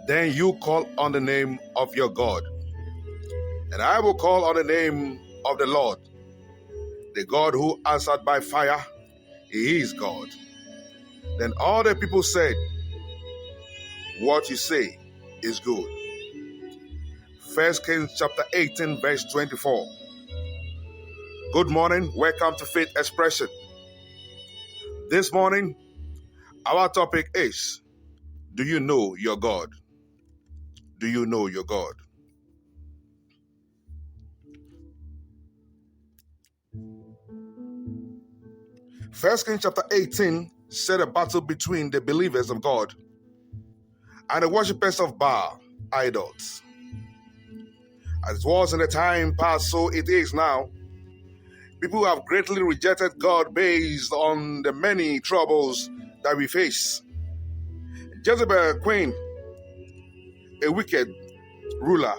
Then you call on the name of your God, and I will call on the name of the Lord, the God who answered by fire. He is God. Then all the people said, what you say is good. 1 Kings chapter 18, verse 24. Good morning. Welcome to Faith Expression. This morning, our topic is, do you know your God? Do you know your God? First Kings chapter 18 said a battle between the believers of God and the worshippers of Baal, idols. As it was in the time past, so it is now. People have greatly rejected God based on the many troubles that we face. Jezebel, queen, a wicked ruler,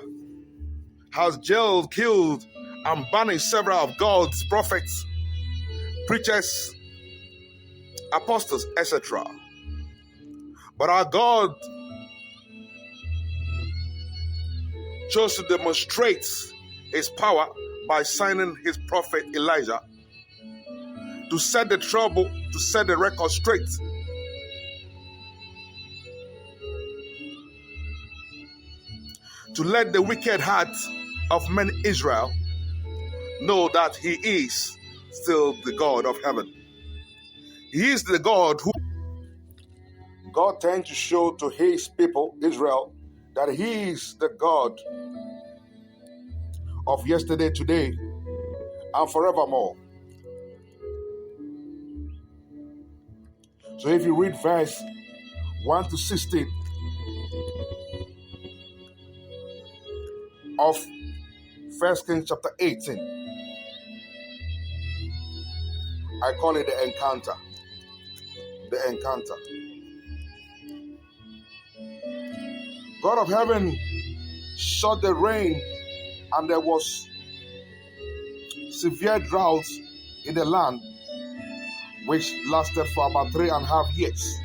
has jailed, killed, and banished several of God's prophets, preachers, apostles, etc. But our God chose to demonstrate his power by sending his prophet Elijah to set the record straight. To let the wicked heart of men Israel know that he is still the God of heaven. He is the God who God tends to show to his people, Israel, that he is the God of yesterday, today, and forevermore. So if you read verse 1 to 16 of 1 Kings chapter 18, I call it the Nkansah. The Nkansah. God of heaven shut the rain, and there was severe drought in the land, which lasted for about 3.5 years.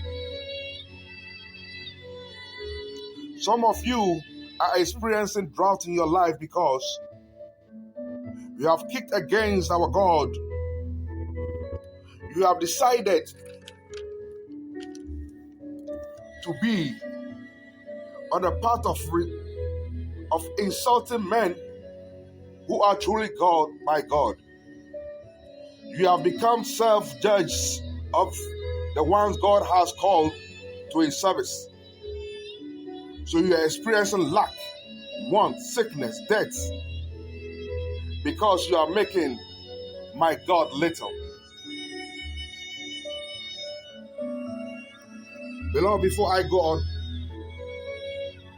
Some of you are experiencing drought in your life because you have kicked against our God. You have decided to be on the path of insulting men who are truly God by God. You have become self-judges of the ones God has called to his service. So you are experiencing lack, want, sickness, death, because you are making my God little. Beloved, before I go on,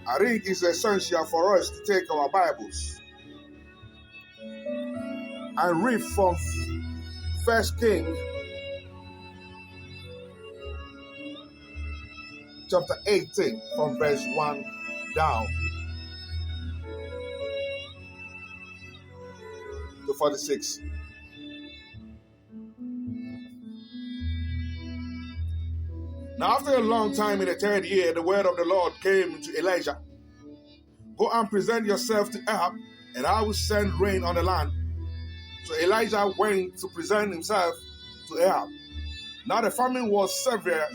I think it's essential for us to take our Bibles and read from 1 Kings chapter 18 from verse 1 down to 46. Now after a long time, in the 3rd year, the word of the Lord came to Elijah. Go and present yourself to Ahab, and I will send rain on the land. So Elijah went to present himself to Ahab. Now the famine was severe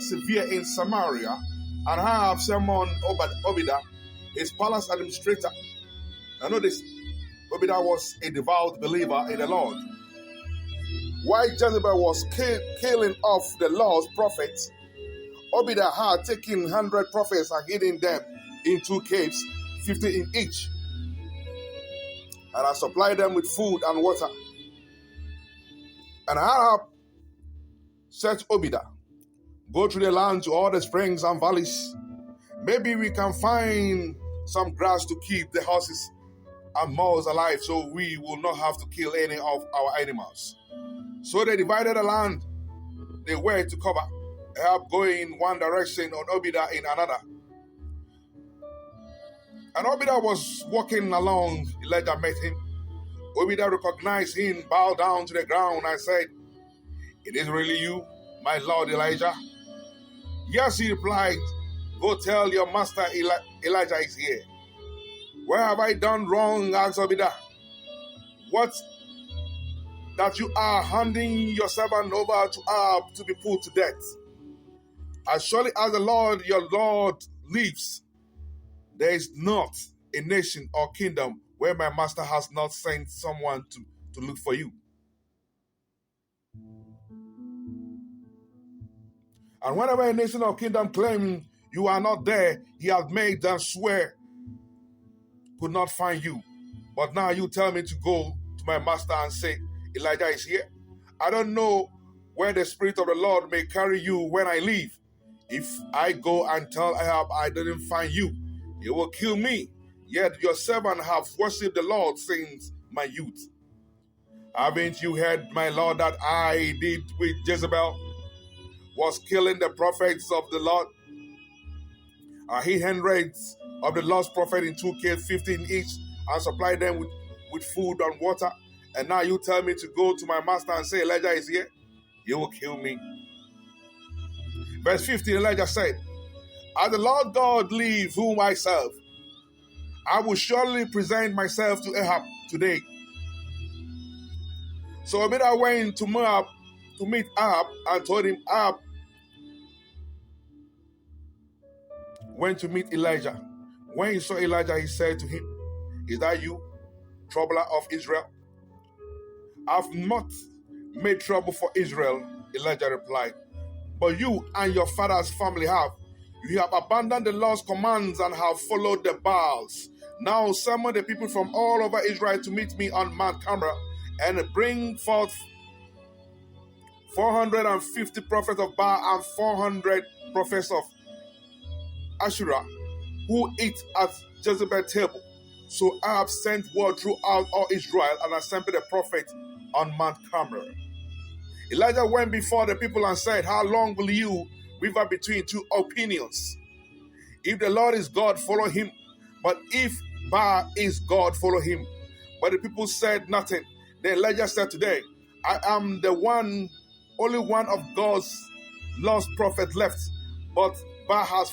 in Samaria, and Ahab summoned Obadiah, his palace administrator. Now notice, Obadiah was a devout believer in the Lord. While Jezebel was killing off the Lord's prophets, Obadiah had taken 100 prophets and hidden them in 2 caves, 50 in each, and I supplied them with food and water. And Ahab said to Obadiah, go through the land to all the springs and valleys. Maybe we can find some grass to keep the horses and mules alive, so we will not have to kill any of our animals. So they divided the land they were to cover, Ahab going in one direction and Obadiah in another. And Obadiah was walking along. Elijah met him. Obadiah recognized him, bowed down to the ground, and said, it is really you, my Lord Elijah? Yes, he replied, Go tell your master Elijah is here. Where have I done wrong, asked Obadiah? What that you are handing your servant over to Ahab to be put to death? As surely as the Lord your Lord lives, there is not a nation or kingdom where my master has not sent someone to look for you. And whenever a nation or kingdom claims you are not there, he has made them swear could not find you. But now you tell me to go to my master and say, Elijah is here. I don't know where the Spirit of the Lord may carry you when I leave. If I go and tell Ahab I didn't find you, he will kill me. Yet your servant have worshipped the Lord since my youth. Haven't you heard, my Lord, that I did with Jezebel? Was killing the prophets of the Lord. He hundreds of the lost prophet in 2 caves, 15 each, and supplied them with food and water. And now you tell me to go to my master and say, Elijah is here? You will kill me. Verse 15, Elijah said, as the Lord God lives, whom I serve, I will surely present myself to Ahab today. So Obadiah went to Moab to meet Ahab and told him Ahab went to meet Elijah. When he saw Elijah, he said to him, is that you, troubler of Israel? I have not made trouble for Israel, Elijah replied, but you and your father's family have. You have abandoned the Lord's commands and have followed the Baals. Now summon the people from all over Israel to meet me on Mount Carmel and bring forth 450 prophets of Baal and 400 prophets of Asherah who eat at Jezebel's table. So Ahab sent word throughout all Israel and assembled the prophet on Mount Carmel. Elijah went before the people and said, how long will you waver between two opinions? If the Lord is God, follow him. But if Baal is God, follow him. But the people said nothing. Then Elijah said today, I am the only one of God's lost prophet left. But Baal has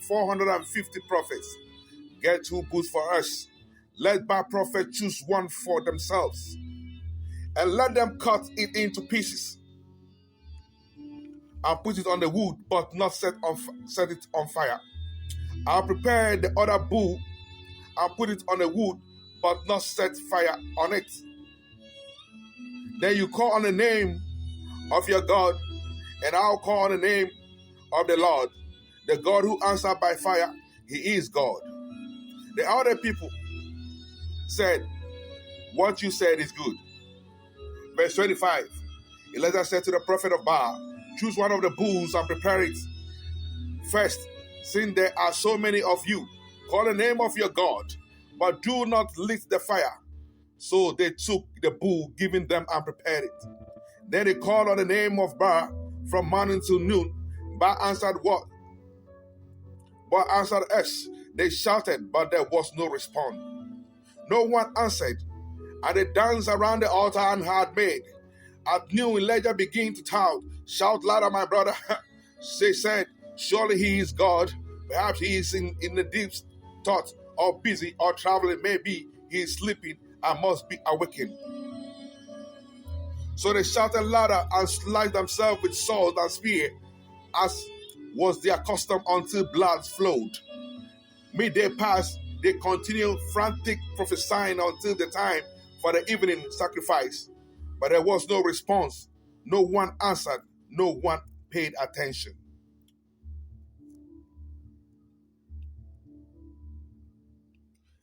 450 prophets. Get 2 booths for us. Let Baal prophet choose one for themselves. And let them cut it into pieces and put it on the wood, but not set it on fire. I'll prepare the other bull and put it on the wood, but not set fire on it. Then you call on the name of your God, and I'll call on the name of the Lord, the God who answered by fire. He is God. The other people said, what you said is good. Verse 25, Elijah said to the prophet of Baal, choose one of the bulls and prepare it. First, since there are so many of you, call the name of your God, but do not lit the fire. So they took the bull given them and prepared it. Then they called on the name of Baal from morning till noon. Baal answered what? Baal answered us. They shouted, but there was no response. No one answered, and they danced around the altar and had made. At noon, Elijah began to tout, shout louder, my brother. They said, surely he is God. Perhaps he is in the deep thought, or busy, or traveling. Maybe he is sleeping and must be awakened. So they shouted louder and slashed themselves with swords and spear, as was their custom, until blood flowed. Midday passed, they continued frantic prophesying until the time for the evening sacrifice. But there was no response. No one answered. No one paid attention.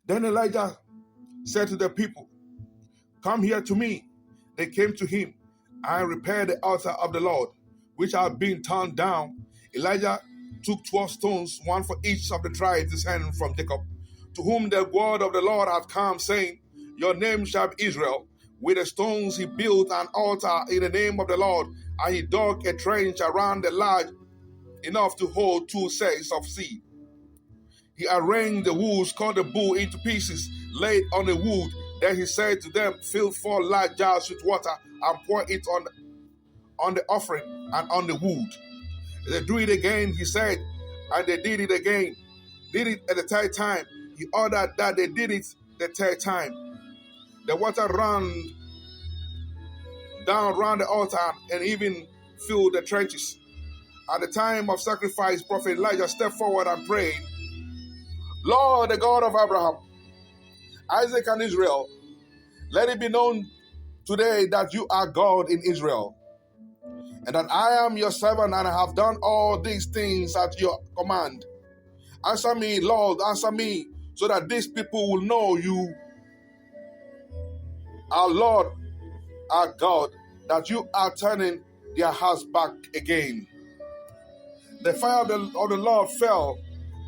Then Elijah said to the people, come here to me. They came to him and repaired the altar of the Lord, which had been torn down. Elijah took 12 stones, one for each of the tribes descended from Jacob, to whom the word of the Lord had come, saying, your name shall be Israel. With the stones he built an altar in the name of the Lord, and he dug a trench around the large enough to hold 2 sets of seed. He arranged the wood, cut the bull into pieces, laid on the wood. Then he said to them, fill 4 large jars with water and pour it on the offering and on the wood. They do it again, he said, And they did it again. Did it at the third time. He ordered that they did it the third time. The water ran down around the altar and even filled the trenches. At the time of sacrifice, Prophet Elijah stepped forward and prayed, Lord, the God of Abraham, Isaac, and Israel, let it be known today that you are God in Israel, and that I am your servant, and I have done all these things at your command. Answer me, Lord, answer me, so that these people will know you, our Lord, our God, that you are turning their hearts back again. The fire of the Lord fell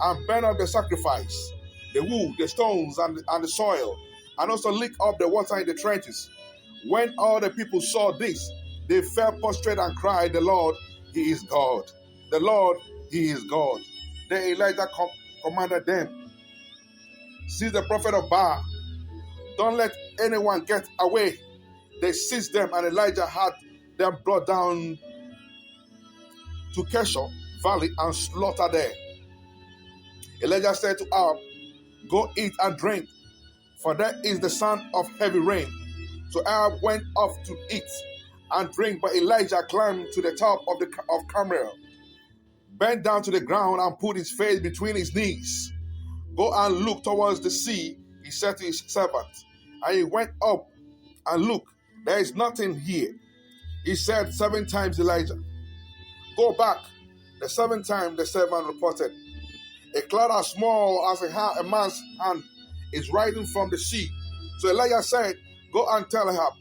and burned up the sacrifice, the wood, the stones, and the soil, and also licked up the water in the trenches. When all the people saw this, they fell prostrate and cried, the Lord, He is God. The Lord, He is God. Then Elijah commanded them, seize the prophet of Baal. Don't let anyone get away. They seized them, and Elijah had them brought down to Kishon Valley and slaughtered there. Elijah said to Ahab, go eat and drink, for that is the sound of heavy rain. So Ahab went off to eat and drink, but Elijah climbed to the top of Carmel, bent down to the ground and put his face between his knees. Go and look towards the sea, he said to his servant. And he went up and looked. There is nothing here. He said 7 times, Elijah, go back. The 7th time the servant reported, a cloud as small as a man's hand is rising from the sea. So Elijah said, go and tell Ahab,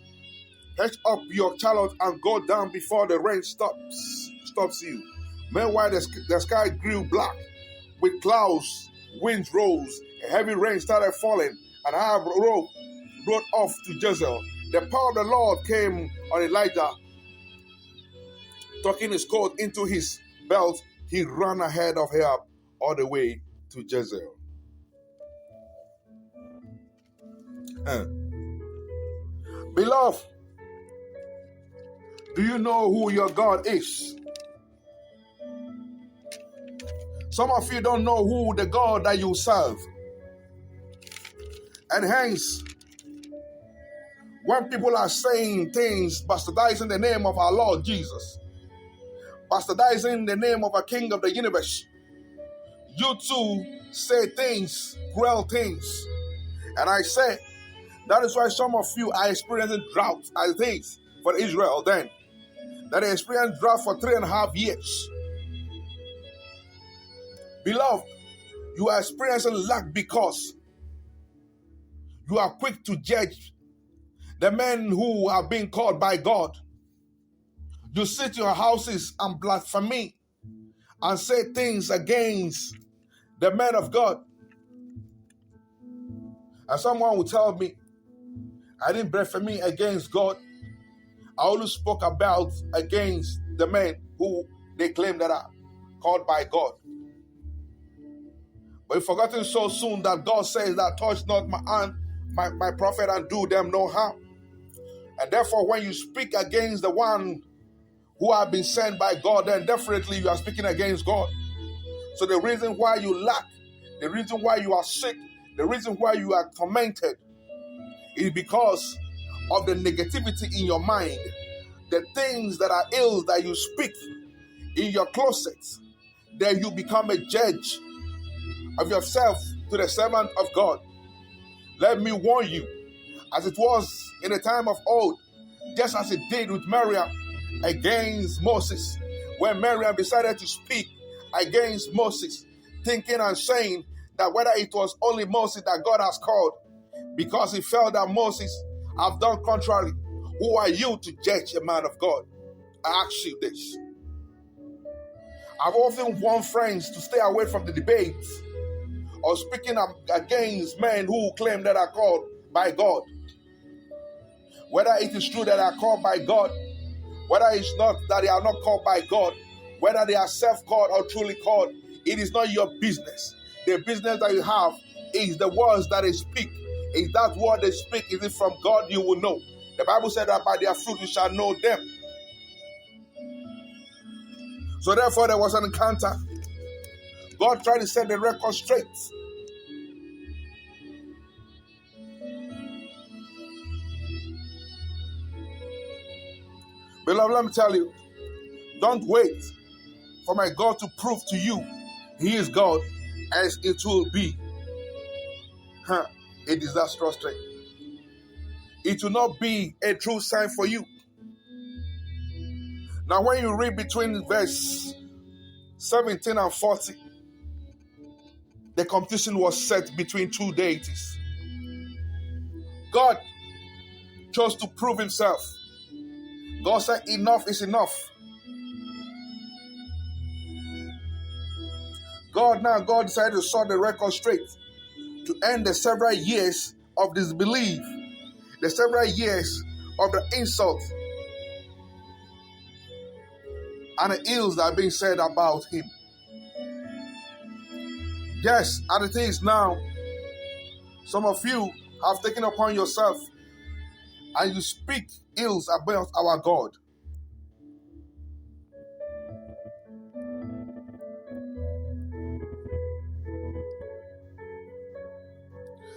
hitch up your chariot and go down before the rain stops you. Meanwhile, the sky grew black with clouds, winds rose, a heavy rain started falling, and Ahab rode off to Jezreel. The power of the Lord came on Elijah. Tucking his coat into his belt, he ran ahead of Ahab all the way to Jezreel. Beloved, do you know who your God is? Some of you don't know who the God that you serve. And hence, when people are saying things, bastardizing the name of our Lord Jesus, bastardizing the name of a King of the universe, you too say things, cruel things. And I say, that is why some of you are experiencing drought as it is for Israel then. That they experienced drought for 3.5 years. Beloved, you are experiencing lack because you are quick to judge the men who are being called by God. You sit in your houses and blaspheme and say things against the men of God. And someone will tell me, I didn't blaspheme against God. I only spoke about against the men who they claim that are called by God. But you've forgotten so soon that God says that touch not my hand, my prophet, and do them no harm. And therefore, when you speak against the one who have been sent by God, then definitely you are speaking against God. So the reason why you lack, the reason why you are sick, the reason why you are tormented is because of the negativity in your mind, the things that are ill that you speak in your closet. Then you become a judge of yourself to the servant of God. Let me warn you, as it was in the time of old, just as it did with Miriam against Moses, when Miriam decided to speak against Moses, thinking and saying that whether it was only Moses that God has called, because he felt that Moses have done contrary. Who are you to judge a man of God? I ask you this. I've often warned friends to stay away from the debates or speaking against men who claim that are called by God. Whether it is true that they are called by God, whether it's not that they are not called by God, whether they are self-called or truly called, it is not your business. The business that you have is the words that they speak. Is that word they speak, is it from God? You will know. The Bible said that by their fruit you shall know them. So therefore there was an encounter God tried to set the record straight. Beloved, let me tell you, don't wait for my God to prove to you He is God, as it will be a disastrous thing. It will not be a true sign for you. Now, when you read between verse 17 and 40, the competition was set between two deities. God chose to prove Himself. God said, enough is enough. God decided to set the record straight, to end the several years of disbelief, the several years of the insult and the ills that are being said about Him. Yes, and the thing is now, some of you have taken upon yourself and you speak ills about our God.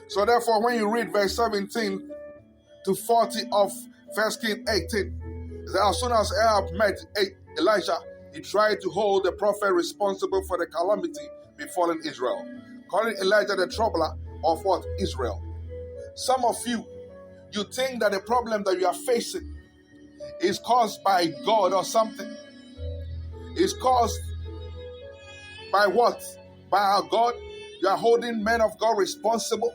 So therefore, when you read verse 17 to 40 of 1 Kings 18, that as soon as Ahab met Elijah, he tried to hold the prophet responsible for the calamity befallen Israel, calling Elijah the troubler of what? Israel. Some of you think that the problem that you are facing is caused by God or something. It's caused by what? By our God. You are holding men of God responsible.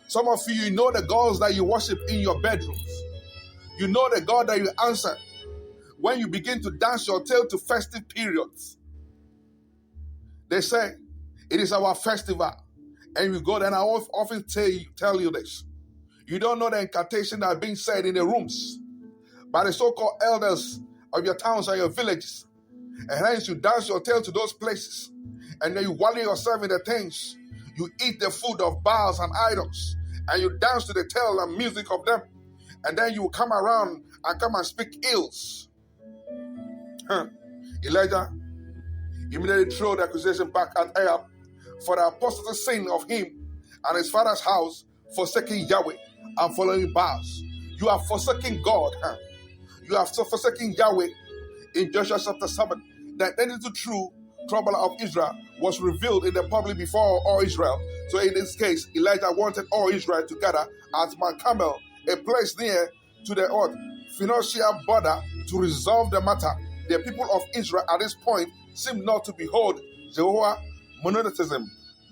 Some of you know the gods that you worship in your bedrooms. You know the God that you answer when you begin to dance your tail to festive periods. They say, it is our festival. And you go there, and I often tell you this. You don't know the incantation that are being said in the rooms by the so-called elders of your towns or your villages. And then you dance your tail to those places. And then you wallow yourself in the things. You eat the food of Baals and idols. And you dance to the tale and music of them. And then you come around and come and speak ills. Elijah immediately threw the accusation back at Ahab for the apostate sin of him and his father's house, forsaking Yahweh and following Baals. You are forsaking God. You are forsaking Yahweh. In Joshua chapter 7, the identity true troubler of Israel was revealed in the public before all Israel. So in this case, Elijah wanted all Israel to gather at Mount Carmel, a place near to the Phoenician border, to resolve the matter. The people of Israel at this point seem not to behold Jehovah monotheism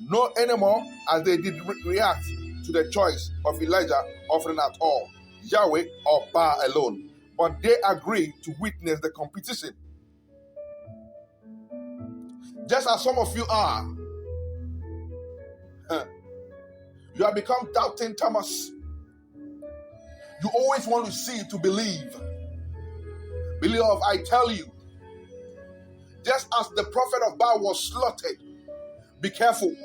no anymore, as they did react to the choice of Elijah offering at all Yahweh or Baal alone. But they agreed to witness the competition. Just as some of you are. You have become doubting Thomas. You always want to see to believe. Beloved, I tell you, just as the prophet of Baal was slaughtered, be careful,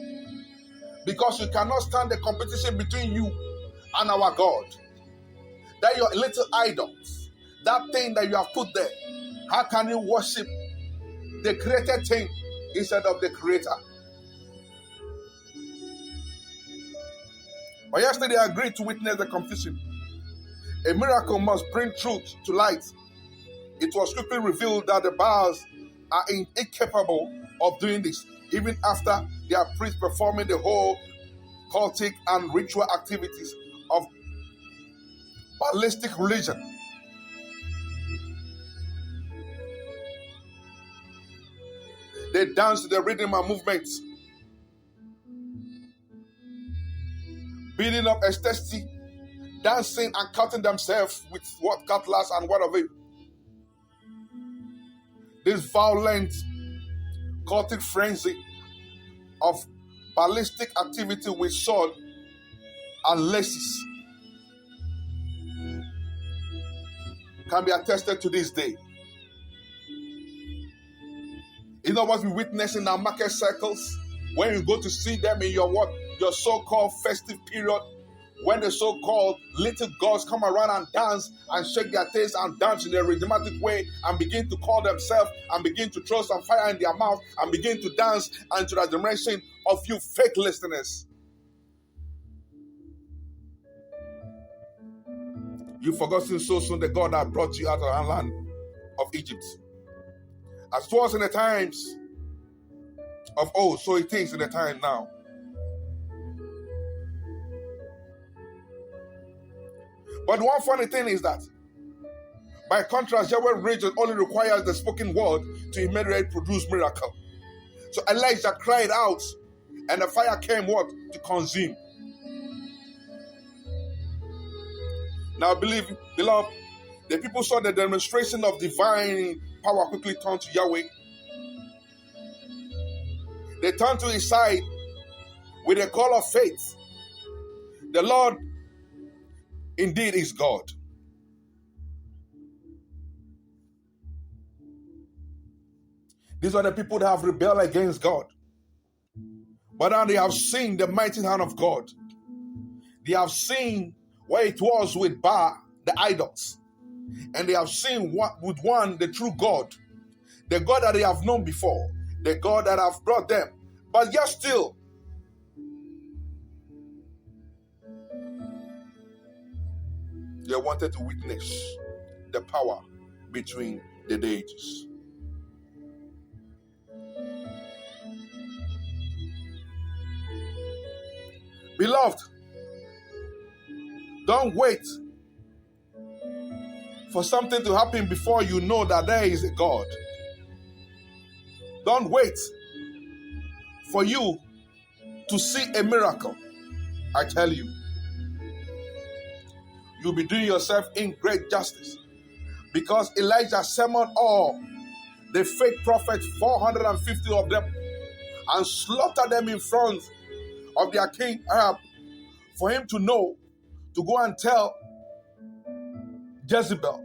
because you cannot stand the competition between you and our God. That your little idols, that thing that you have put there, how can you worship the created thing instead of the Creator? But yesterday I agreed to witness the competition. A miracle must bring truth to light. It was quickly revealed that the Baals are incapable of doing this, even after their priests performing the whole cultic and ritual activities of Baalistic religion. They dance to the rhythm and movements, beating up ecstasy, dancing and cutting themselves with what cutlass and whatever. This violent cultic frenzy of ballistic activity with sword and laces can be attested to this day. You know what we witness in our market circles when you go to see them in your so-called festive period? when the so-called little gods come around and dance and shake their tails and dance in a rhythmic way and begin to call themselves and begin to throw some fire in their mouth and begin to dance unto the admiration of you fake listeners. You've forgotten so soon the God that brought you out of the land of Egypt. As it was in the times of old, so it is in the time now. But one funny thing is that, by contrast, Yahweh's region only requires the spoken word to immediately produce miracle. So Elijah cried out, and the fire came what? To consume. Now, beloved, the people saw the demonstration of divine power quickly turned to Yahweh. They turned to his side with a call of faith. The Lord indeed is God. These are the people that have rebelled against God. But now they have seen the mighty hand of God. They have seen where it was with Baal, the idols. And they have seen with one, the true God. The God that they have known before. The God that have brought them. But yet still, they wanted to witness the power between the deities. Beloved, don't wait for something to happen before you know that there is a God. Don't wait for you to see a miracle. I tell you, you'll be doing yourself in great justice, because Elijah summoned all the fake prophets, 450 of them, and slaughtered them in front of their king Ahab, for him to know, to go and tell Jezebel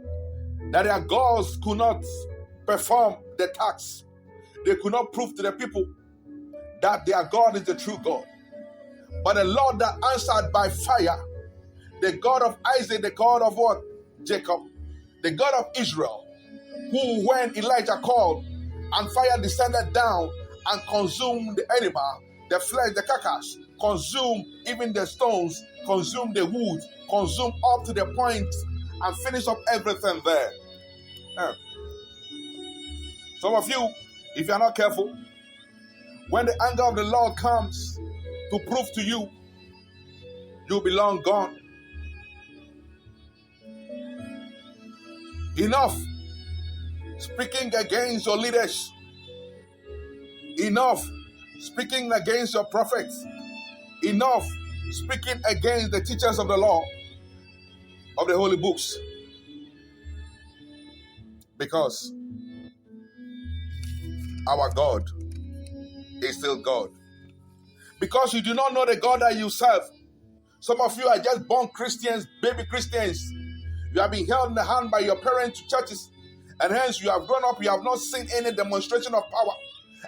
that their gods could not perform the task. They could not prove to the people that their God is the true God. But the Lord that answered by fire, the God of Isaac, the God of what? Jacob, the God of Israel, who when Elijah called and fire descended down and consumed the animal, the flesh, the carcass, consumed even the stones, consumed the wood, consumed up to the point and finish up everything there. Some of you, if you're not careful, when the anger of the Lord comes to prove to you, you'll be long gone. Enough speaking against your leaders. Enough speaking against your prophets. Enough speaking against the teachers of the law, of the holy books. Because our God is still God. Because you do not know the God that you serve. Some of you are just born Christians, baby Christians. You have been held in the hand by your parents to churches, and hence you have grown up, you have not seen any demonstration of power,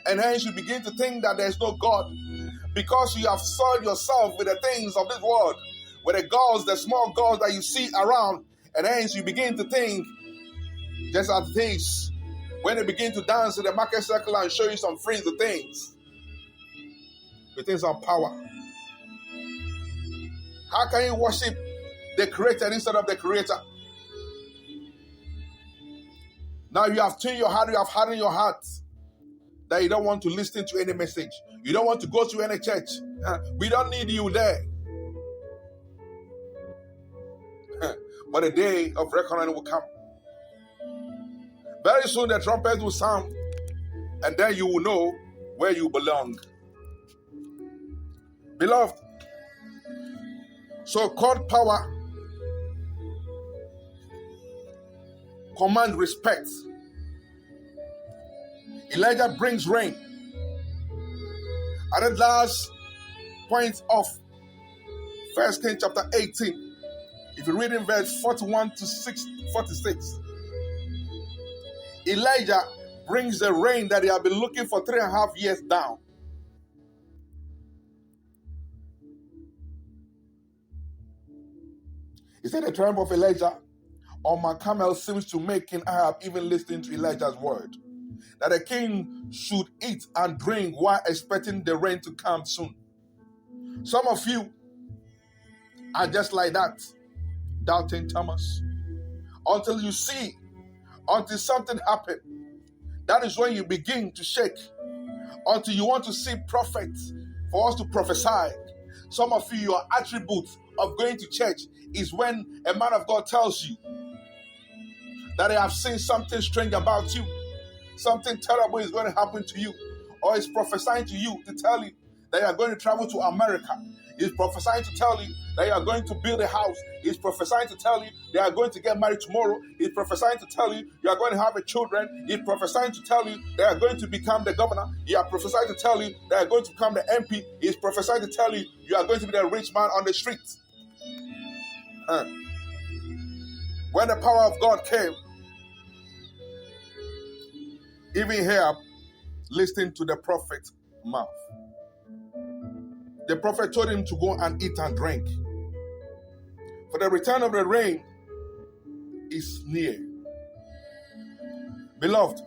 and hence you begin to think that there is no God, because you have soiled yourself with the things of this world, with the gods, the small gods that you see around, and hence you begin to think, just as it is, when they begin to dance in the market circle and show you some fringe of things, the things of power. How can you worship the Creator instead of the Creator? Now you have tuned your heart, you have hardened your heart that you don't want to listen to any message. You don't want to go to any church. We don't need you there. But the day of reckoning will come. Very soon the trumpet will sound, and then you will know where you belong. Beloved, so-called power command respect. Elijah brings rain. At the last point of 1 Kings chapter 18, if you read in verse 41 to 46, Elijah brings the rain that they have been looking for 3.5 years down. He said the triumph of Elijah on my camel seems to make King Ahab even listen to Elijah's word, that the king should eat and drink while expecting the rain to come soon. Some of you are just like that, doubting Thomas. Until you see, until something happens, that is when you begin to shake. Until you want to see prophets for us to prophesy. Some of you, your attributes of going to church is when a man of God tells you that I have seen something strange about you. Something terrible is going to happen to you. Or is prophesying to you to tell you that you are going to travel to America. He's prophesying to tell you that you are going to build a house. He's prophesying to tell you they are going to get married tomorrow. He's prophesying to tell you you are going to have a children. He's prophesying to tell you they are going to become the governor. He is prophesying to tell you they are going to become the MP. He's prophesying to tell you you are going to be the rich man on the street. When the power of God came, even here, listening to the prophet's mouth. The prophet told him to go and eat and drink. For the return of the rain is near. Beloved,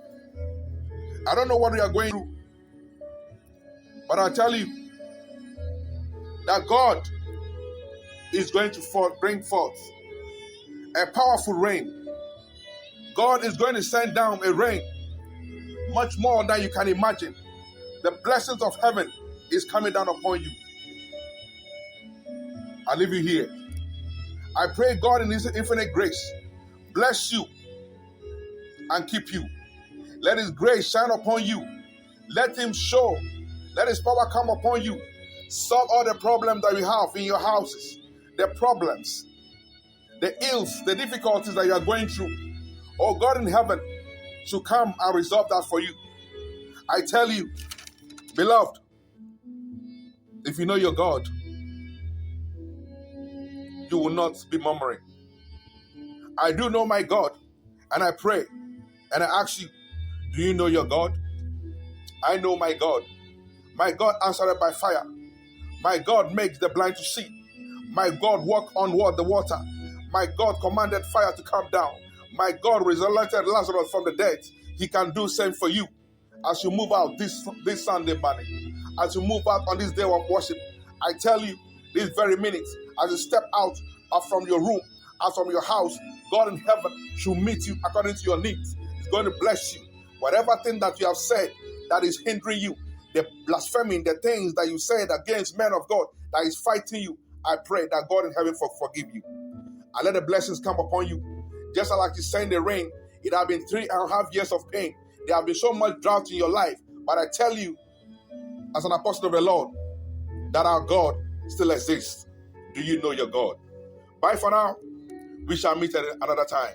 I don't know what we are going through, but I'll tell you that God is going to bring forth a powerful rain. God is going to send down a rain much more than you can imagine. The blessings of heaven is coming down upon you. I leave you here. I pray God in His infinite grace bless you and keep you. Let His grace shine upon you. Let Him show. Let His power come upon you. Solve all the problems that you have in your houses. The problems, the ills, the difficulties that you are going through. Oh, God in heaven should come and resolve that for you. I tell you, beloved, if you know your God, you will not be murmuring. I do know my God, and I pray, and I ask you, do you know your God? I know my God. My God answered by fire. My God makes the blind to see. My God walked on the water. My God commanded fire to come down. My God resurrected Lazarus from the dead. He can do the same for you. As you move out this Sunday morning, as you move out on this day of worship, I tell you, this very minute, as you step out from your room, out from your house, God in heaven should meet you according to your needs. He's going to bless you. Whatever thing that you have said that is hindering you, the blaspheming, the things that you said against men of God that is fighting you, I pray that God in heaven forgive you. And let the blessings come upon you. Just like you send the rain, it has been 3.5 years of pain. There have been so much drought in your life. But I tell you, as an apostle of the Lord, that our God still exists. Do you know your God? Bye for now. We shall meet at another time.